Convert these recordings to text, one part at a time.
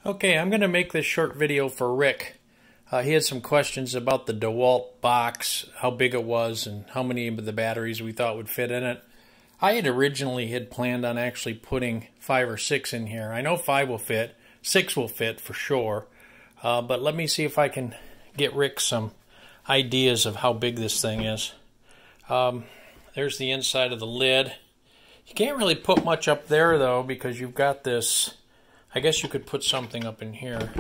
Okay, I'm going to make this short video for Rick. He had some questions about the Dewalt box, how big it was, and how many of the batteries we thought would fit in it. I had originally planned on actually putting 5 or 6 in here. I know 5 will fit, 6 will fit for sure, but let me see if I can get Rick some ideas of how big this thing is. There's the inside of the lid. You can't really put much up there though, because you've got this, I guess you could put something up in here,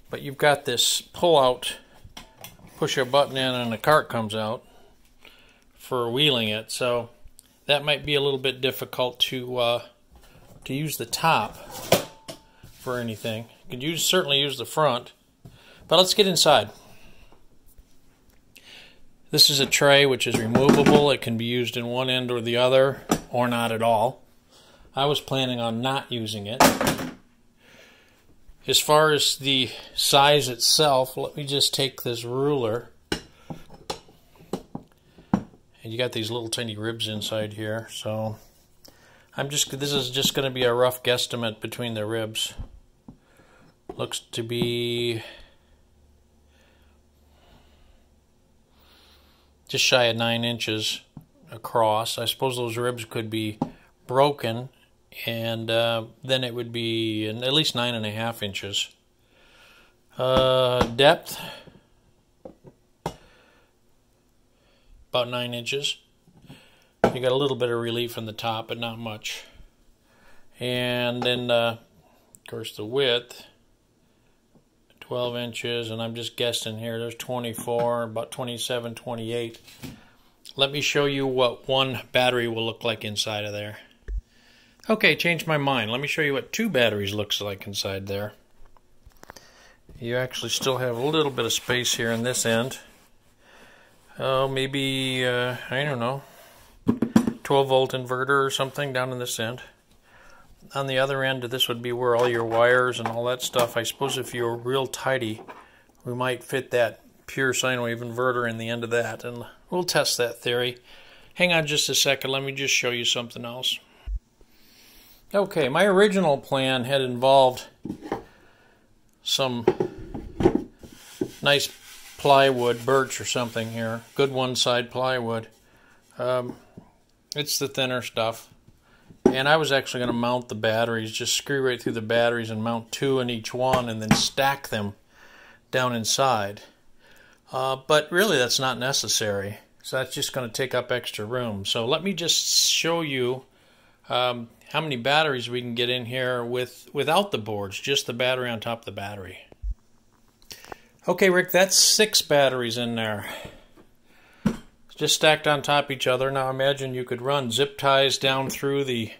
but you've got this pull out, push a button in and the cart comes out for wheeling it, so that might be a little bit difficult to use the top for anything. You could certainly use the front, but let's get inside. This is a tray which is removable. It can be used in one end or the other, or not at all. I was planning on not using it. As far as the size itself, let me just take this ruler. And you got these little tiny ribs inside here, so this is just going to be a rough guesstimate between the ribs. Looks to be just shy of 9 inches across. I suppose those ribs could be broken, and then it would be at least 9.5 inches. Depth, about 9 inches. You got a little bit of relief in the top, but not much. And then, of course, the width, 12 inches, and I'm just guessing here, there's 24, about 27, 28. Let me show you what one battery will look like inside of there. Okay, changed my mind. Let me show you what 2 batteries looks like inside there. You actually still have a little bit of space here in this end. Oh, maybe, I don't know, 12-volt inverter or something down in this end. On the other end, this would be where all your wires and all that stuff. I suppose if you were real tidy, we might fit that pure sine wave inverter in the end of that, and we'll test that theory. Hang on just a second, let me just show you something else. Okay, my original plan had involved some nice plywood, birch or something here, good one-side plywood. It's the thinner stuff. And I was actually going to mount the batteries, just screw right through the batteries and mount 2 in each one and then stack them down inside. But really that's not necessary. So that's just going to take up extra room. So let me just show you how many batteries we can get in here without the boards, just the battery on top of the battery. Okay, Rick, that's 6 batteries in there. Just stacked on top of each other. Now imagine you could run zip ties down through the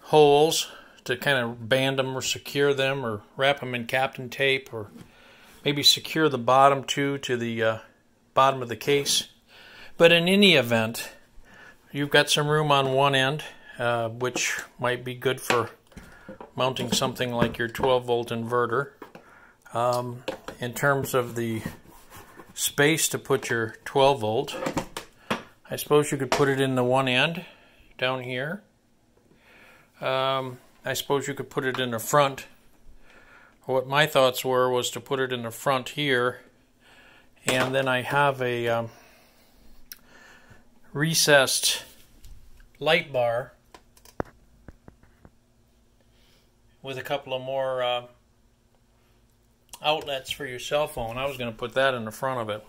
holes to kind of band them or secure them, or wrap them in Captain tape, or maybe secure the bottom to the bottom of the case. But in any event, you've got some room on one end, which might be good for mounting something like your 12-volt inverter. In terms of the space to put your 12-volt, I suppose you could put it in the one end down here. I suppose you could put it in the front. What my thoughts were was to put it in the front here, and then I have a recessed light bar with a couple of more outlets for your cell phone. I was going to put that in the front of it.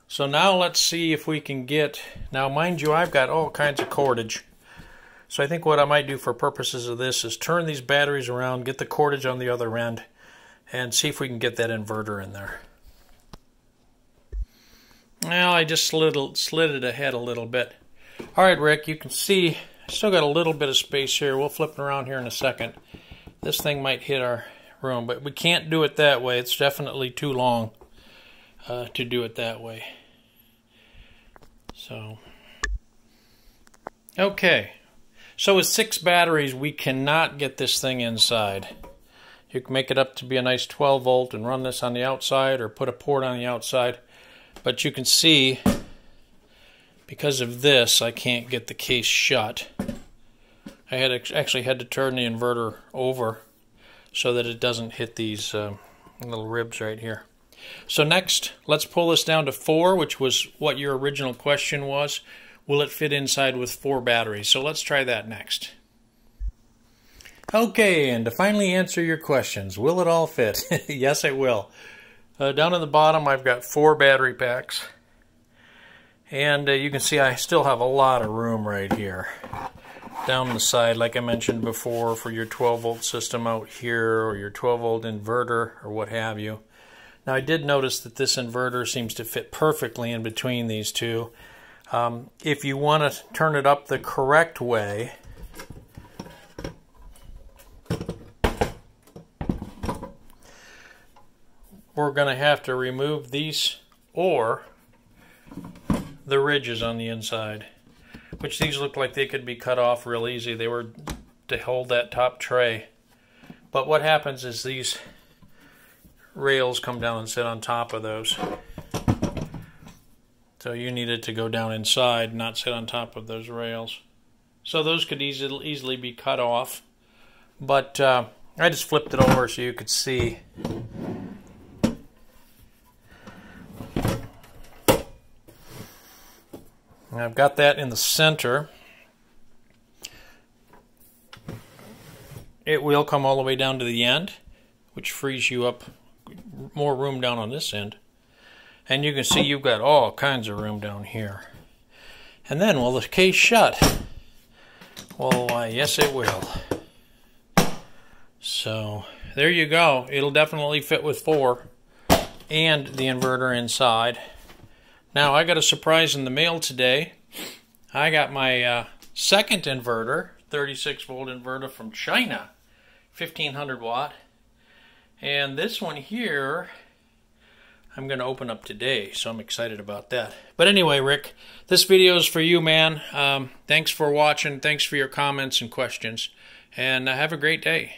So now let's see if we can get, now mind you, I've got all kinds of cordage. So I think what I might do for purposes of this is turn these batteries around, get the cordage on the other end, and see if we can get that inverter in there. Well, I just slid it ahead a little bit. Alright, Rick, you can see I still got a little bit of space here. We'll flip it around here in a second. This thing might hit our room, but we can't do it that way. It's definitely too long to do it that way. So, okay. So with 6 batteries, we cannot get this thing inside. You can make it up to be a nice 12-volt and run this on the outside, or put a port on the outside. But you can see, because of this, I can't get the case shut. I actually had to turn the inverter over so that it doesn't hit these little ribs right here. So next, let's pull this down to 4, which was what your original question was. Will it fit inside with 4 batteries? So let's try that next. Okay, and to finally answer your questions, will it all fit? Yes, it will. Down at the bottom, I've got 4 battery packs. And you can see I still have a lot of room right here. Down the side, like I mentioned before, for your 12-volt system out here, or your 12-volt inverter, or what have you. Now, I did notice that this inverter seems to fit perfectly in between these two. If you want to turn it up the correct way, we're going to have to remove these or the ridges on the inside, which these look like they could be cut off real easy. They were to hold that top tray. But what happens is these rails come down and sit on top of those. So you need it to go down inside, not sit on top of those rails. So those could easily be cut off. But I just flipped it over so you could see. I've got that in the center. It will come all the way down to the end, which frees you up more room down on this end. And you can see you've got all kinds of room down here. And then, will the case shut? Well, yes it will. So, there you go. It'll definitely fit with 4 and the inverter inside. Now, I got a surprise in the mail today. I got my second inverter, 36-volt inverter from China, 1500 watt. And this one here, I'm going to open up today, so I'm excited about that. But anyway, Rick, this video is for you, man. Thanks for watching. Thanks for your comments and questions. And have a great day.